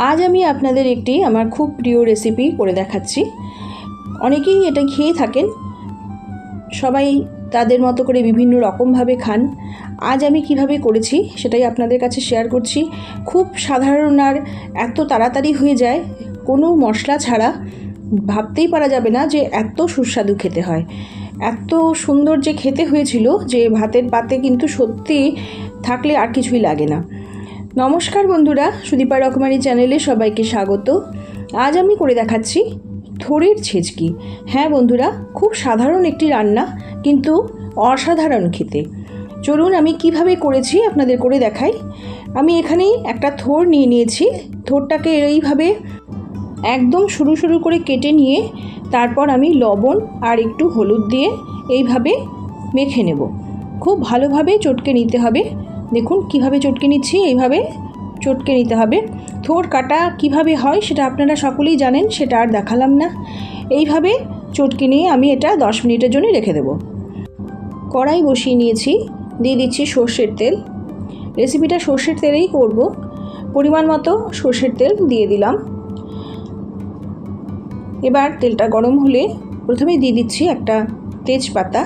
আজ আমি আপনাদের একটি আমার খুব প্রিয় রেসিপি করে দেখাচ্ছি। অনেকেই এটা খেয়ে থাকেন, সবাই তাদের মতো করে বিভিন্ন রকমভাবে খান। আজ আমি কিভাবে করেছি সেটাই আপনাদের কাছে শেয়ার করছি। খুব সাধারণ আর এত তাড়াতাড়ি হয়ে যায়, কোনো মশলা ছাড়া। ভাবতেই পারা যাবে না যে এত সুস্বাদু খেতে হয়। এত সুন্দর যে খেতে হয়েছিল যে ভাতের পাতে কিন্তু সত্যি থাকলে আর কিছুই লাগে না। নমস্কার বন্ধুরা, সুদীপা রকমারি চ্যানেলে সবাইকে স্বাগত। আজ আমি করে দেখাচ্ছি থোড়ের ছেচকি। হ্যাঁ বন্ধুরা, খুব সাধারণ একটি রান্না, কিন্তু অসাধারণ খেতে। চলুন আমি কিভাবে করেছি আপনাদের করে দেখাই। আমি এখানে একটা থোড় নিয়ে নিয়েছি। থোড়টাকে এইভাবে একদম সরু সরু করে কেটে নিয়ে তারপর আমি লবণ আর একটু হলুদ দিয়ে এইভাবে মেখে নেব। খুব ভালোভাবে চটকে নিতে হবে। দেখুন কিভাবে চটকে নিচ্ছি, এইভাবে চটকে নিতে হবে। থোড় কাটা কিভাবে হয় সেটা আপনারা সকলেই জানেন, সেটা আর দেখালাম না। এইভাবে চটকে নিয়ে আমি এটা 10 মিনিটের জন্য রেখে দেব। কড়াই বসিয়ে নিয়েছি, দিয়ে দিচ্ছি সর্ষের তেল। রেসিপিটা সর্ষের তেলেই করব। পরিমাণ মতো সর্ষের তেল দিয়ে দিলাম। এবার তেলটা গরম হলে প্রথমে দিয়ে দিচ্ছি একটা তেজপাতা,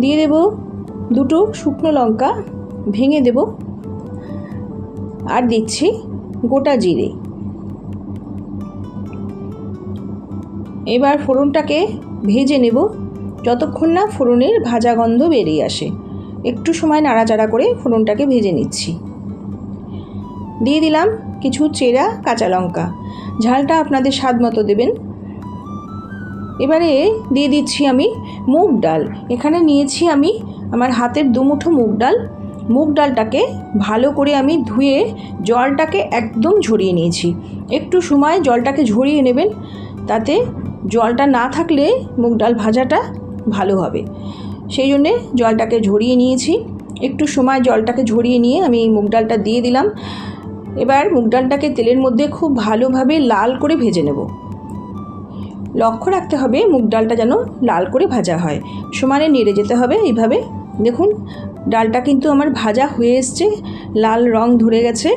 দিয়ে দেব দুটো শুকনো লঙ্কা ভেঙে দেব, আর দিচ্ছি গোটা জিরে। এবার ফোড়নটাকে ভেজে নেব যতক্ষণ না ফোড়নের ভাজা গন্ধ বেরিয়ে আসে। একটু সময় নাড়াচাড়া করে ফোড়নটাকে ভেজে নিচ্ছি। দিয়ে দিলাম কিছু চেরা কাঁচা লঙ্কা, ঝালটা আপনাদের স্বাদ মতো দেবেন। এবারে দিয়ে দিচ্ছি আমি মুগ ডাল। এখানে নিয়েছি আমি আমার হাতের 2 মুঠো মুগ ডাল। মুগ ডালটাকে ভালো করে আমি ধুয়ে জলটাকে একদম ঝরিয়ে নিয়েছি। একটু সময় জলটাকে ঝরিয়ে নেবেন, তাতে জলটা না থাকলে মুগ ডাল ভাজাটা ভালো হবে। সেই জন্যে জলটাকে ঝরিয়ে নিয়েছি। একটু সময় জলটাকে ঝরিয়ে নিয়ে আমি মুগ ডালটা দিয়ে দিলাম। এবার মুগ ডালটাকে তেলের মধ্যে খুব ভালোভাবে লাল করে ভেজে নেব। লক্ষ্য রাখতে হবে মুগ ডালটা যেন লাল করে ভাজা হয়, সমানে নেড়ে যেতে হবে। এইভাবে দেখুন ডালটা কিন্তু আমার ভাজা হয়ে এসছে, লাল রং ধরে গেছে।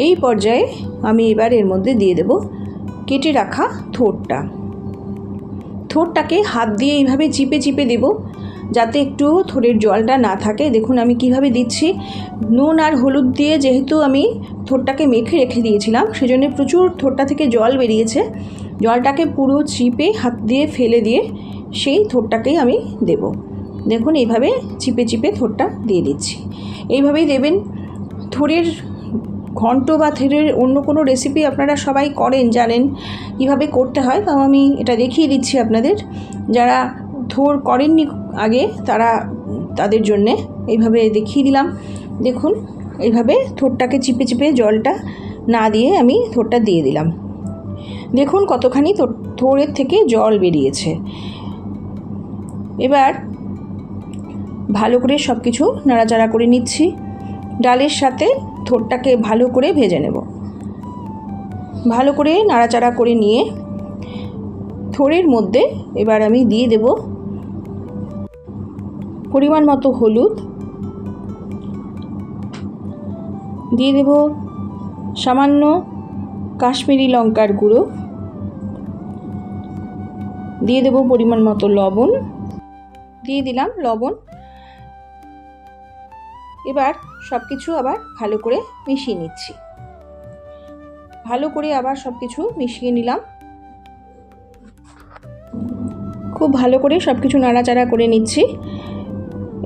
এই পর্যায়ে আমি এবার এর মধ্যে দিয়ে দেব কেটে রাখা থোড়টা। থোড়টাকে হাত দিয়ে এইভাবে চিপে চিপে দেব, যাতে একটু থোড়ের জলটা না থাকে। দেখুন আমি কিভাবে দিচ্ছি। নুন আর হলুদ দিয়ে যেহেতু আমি থোড়টাকে মেখে রেখে দিয়েছিলাম, সেজন্য প্রচুর থোড়টা থেকে জল বেরিয়েছে। জলটাকে পুরো চিপে হাত দিয়ে ফেলে দিয়ে সেই থোড়টাকেই আমি দেব। দেখুন এইভাবে চিপে চিপে থোড়টা দিয়ে দিচ্ছি। এইভাবেই দেবেন। থোড়ের ঘন্ট বা থোড়ের অন্য কোনো রেসিপি আপনারা সবাই করেন, জানেন কীভাবে করতে হয়, তাও আমি এটা দেখিয়ে দিচ্ছি আপনাদের। যারা থোড় করেননি আগে তাদের জন্যে এইভাবে দেখিয়ে দিলাম। দেখুন এইভাবে থোড়টাকে চিপে চিপে জলটা না দিয়ে আমি থোড়টা দিয়ে দিলাম। দেখুন কতখানি থোড়ের থেকে জল বেরিয়েছে। এবার ভালো করে সব কিছু নাড়াচাড়া করে নিচ্ছি। ডালের সাথে থোড়টাকে ভালো করে ভেজে নেব। ভালো করে নাড়াচাড়া করে নিয়ে থোড়ের মধ্যে এবার আমি দিয়ে দেব পরিমাণ মতো হলুদ, দিয়ে দেব সামান্য কাশ্মীরি লঙ্কার গুঁড়ো, দিয়ে দেব পরিমাণ মতো লবণ, দিয়ে দিলাম লবণ। এবার সব কিছু আবার ভালো করে মিশিয়ে নিচ্ছি। ভালো করে আবার সব কিছু মিশিয়ে নিলাম। খুব ভালো করে সব কিছু নাড়াচাড়া করে নিচ্ছি।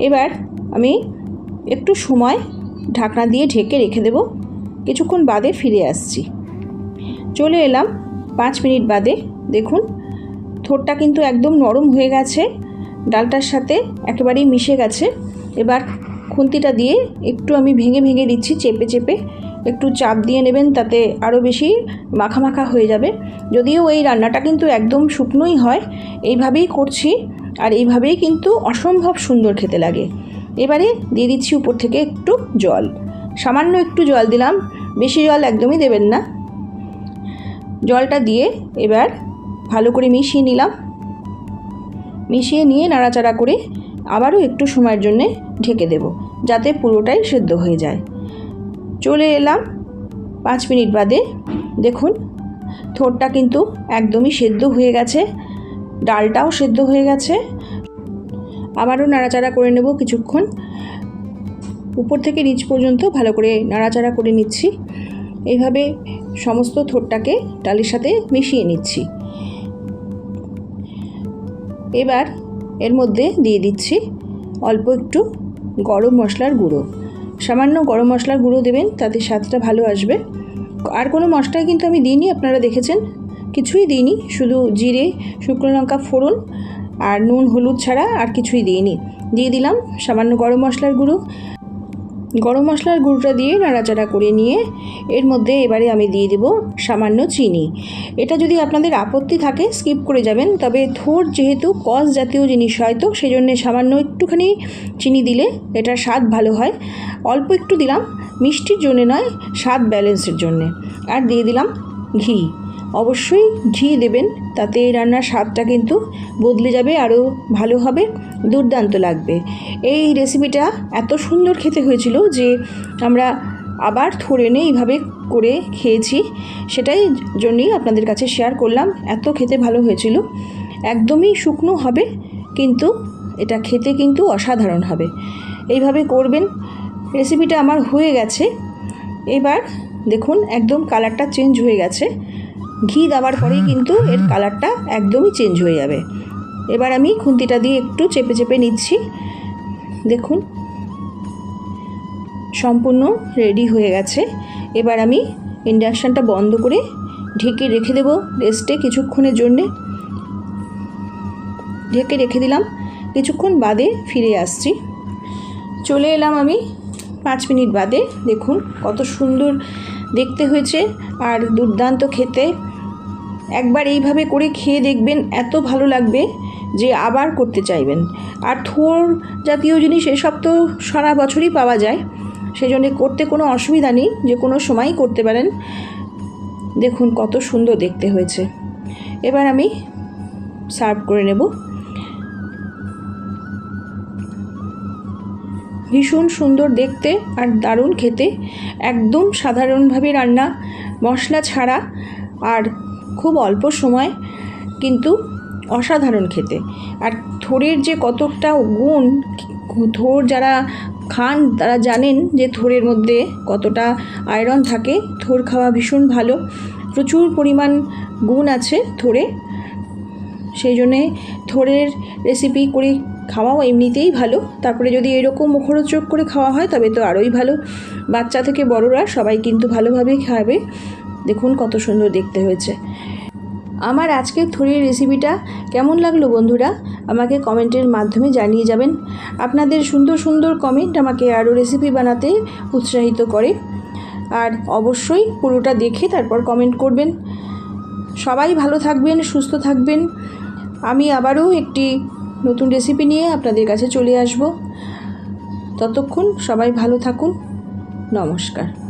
এবার আমি একটু সময় ঢাকনা দিয়ে ঢেকে রেখে দেব। কিছুক্ষণ বাদে ফিরে আসছি। চলে এলাম 5 মিনিট বাদে। দেখুন থোড়টা কিন্তু একদম নরম হয়ে গেছে, ডালটার সাথে একেবারেই মিশে গেছে। এবার খুন্তিটা দিয়ে একটু আমি ভেঙে ভেঙে দিচ্ছি, চেপে চেপে। একটু চাপ দিয়ে নেবেন, তাতে আরও বেশি মাখা মাখা হয়ে যাবে। যদিও এই রান্নাটা কিন্তু একদম শুকনোই হয়, এইভাবেই করছি, আর এইভাবেই কিন্তু অসম্ভব সুন্দর খেতে লাগে। এবারে দিয়ে দিচ্ছি উপর থেকে একটু জল, সামান্য একটু জল দিলাম, বেশি জল একদমই দেবেন না। জলটা দিয়ে এবার ভালো করে মিশিয়ে নিলাম। মিশিয়ে নিয়ে নাড়াচাড়া করে আবারও একটু সময়ের জন্যে ঢেকে দেব, যাতে পুরোটাই সেদ্ধ হয়ে যায়। চলে এলাম 5 মিনিট বাদে। দেখুন থোড়টা কিন্তু একদমই সেদ্ধ হয়ে গেছে, ডালটাও সেদ্ধ হয়ে গেছে। আবারও নাড়াচাড়া করে নেব কিছুক্ষণ, উপর থেকে নিচ পর্যন্ত ভালো করে নাড়াচাড়া করে নিচ্ছি। এইভাবে সমস্ত থোড়টাকে ডালের সাথে মিশিয়ে নিচ্ছি। এবার এর মধ্যে দিয়ে দিচ্ছি অল্প একটু গরম মশলার গুঁড়ো। সামান্য গরম মশলার গুঁড়ো দেবেন, তাতে স্বাদটা ভালো আসবে। আর কোনো মশলাই কিন্তু আমি দিইনি, আপনারা দেখেছেন কিছুই দিইনি, শুধু জিরে, শুকনো লঙ্কা ফোড়ন আর নুন হলুদ ছাড়া আর কিছুই দিইনি। দিয়ে দিলাম সামান্য গরম মশলার গুঁড়ো। গরম মশলার গুঁড়োটা দিয়ে নাড়াচাড়া করে নিয়ে এর মধ্যে এবারে আমি দিয়ে দেব সামান্য চিনি। এটা যদি আপনাদের আপত্তি থাকে স্কিপ করে যাবেন, তবে থোড় যেহেতু কষ জাতীয় জিনিস হয় তো সেই জন্যে সামান্য একটুখানি চিনি দিলে এটার স্বাদ ভালো হয়। অল্প একটু দিলাম, মিষ্টির জন্যে নয়, স্বাদ ব্যালেন্সের জন্যে। আর দিয়ে দিলাম ঘি। অবশ্যই ঘি দেবেন, তাতে এই রান্নার স্বাদটা কিন্তু বদলে যাবে, আরও ভালো হবে, দুর্দান্ত লাগবে। এই রেসিপিটা এত সুন্দর খেতে হয়েছিল যে আমরা আবার থোড় এনে এইভাবে করে খেয়েছি, সেটাই জন্যই আপনাদের কাছে শেয়ার করলাম। এত খেতে ভালো হয়েছিল। একদমই শুকনো হবে কিন্তু এটা খেতে কিন্তু অসাধারণ হবে। এইভাবে করবেন। রেসিপিটা আমার হয়ে গেছে। এবার দেখুন একদম কালারটা চেঞ্জ হয়ে গেছে। ঘি দেওয়ার পরেই কিন্তু এর কালারটা একদমই চেঞ্জ হয়ে যাবে। এবার আমি খুন্তিটা দিয়ে একটু চেপে চেপে নিচ্ছি। দেখুন সম্পূর্ণ রেডি হয়ে গেছে। এবার আমি ইন্ডাকশানটা বন্ধ করে ঢেকে রেখে দেব রেস্টে কিছুক্ষণের জন্যে। ঢেকে রেখে দিলাম, কিছুক্ষণ বাদে ফিরে আসছি। চলে এলাম আমি 5 মিনিট বাদে। দেখুন কত সুন্দর দেখতে হয়েছে আর দুর্দান্ত খেতে। একবার এইভাবে করে খেয়ে দেখবেন, এত ভালো লাগবে যে আবার করতে চাইবেন। আর থোড় জাতীয় জিনিস এসব তো সারা বছরই পাওয়া যায়, সেই জন্যে করতে কোনো অসুবিধা নেই, যে কোনো সময়ই করতে পারেন। দেখুন কত সুন্দর দেখতে হয়েছে। এবার আমি সার্ভ করে নেব। ভীষণ সুন্দর দেখতে আর দারুণ খেতে। একদম সাধারণভাবে রান্না, মশলা ছাড়া, আর খুব অল্প সময়, কিন্তু অসাধারণ খেতে। আর থোড়ের যে কতটা গুণ, থোড় যারা খান তারা জানেন যে থোড়ের মধ্যে কতটা আয়রন থাকে। থোড় খাওয়া ভীষণ ভালো, প্রচুর পরিমাণ গুণ আছে থোড়ে। সেই জন্যে থোড়ের রেসিপি করে খাওয়াও এমনিতেই ভালো, তারপরে যদি এরকম মুখরোচক করে খাওয়া হয় তবে তো আরোই ভালো। বাচ্চা থেকে বড়রা সবাই কিন্তু ভালোভাবেই খাবে। দেখুন কত সুন্দর দেখতে হয়েছে। আমার আজকের থোড়ের রেসিপিটা কেমন লাগলো বন্ধুরা, আমাকে কমেন্টের মাধ্যমে জানিয়ে যাবেন। আপনাদের সুন্দর সুন্দর কমেন্ট আমাকে আরও রেসিপি বানাতে উৎসাহিত করে। আর অবশ্যই পুরোটা দেখে তারপর কমেন্ট করবেন। সবাই ভালো থাকবেন, সুস্থ থাকবেন। আমি আবারও একটি নতুন রেসিপি নিয়ে আপনাদের কাছে চলে আসব। ততক্ষণ সবাই ভালো থাকুন। নমস্কার।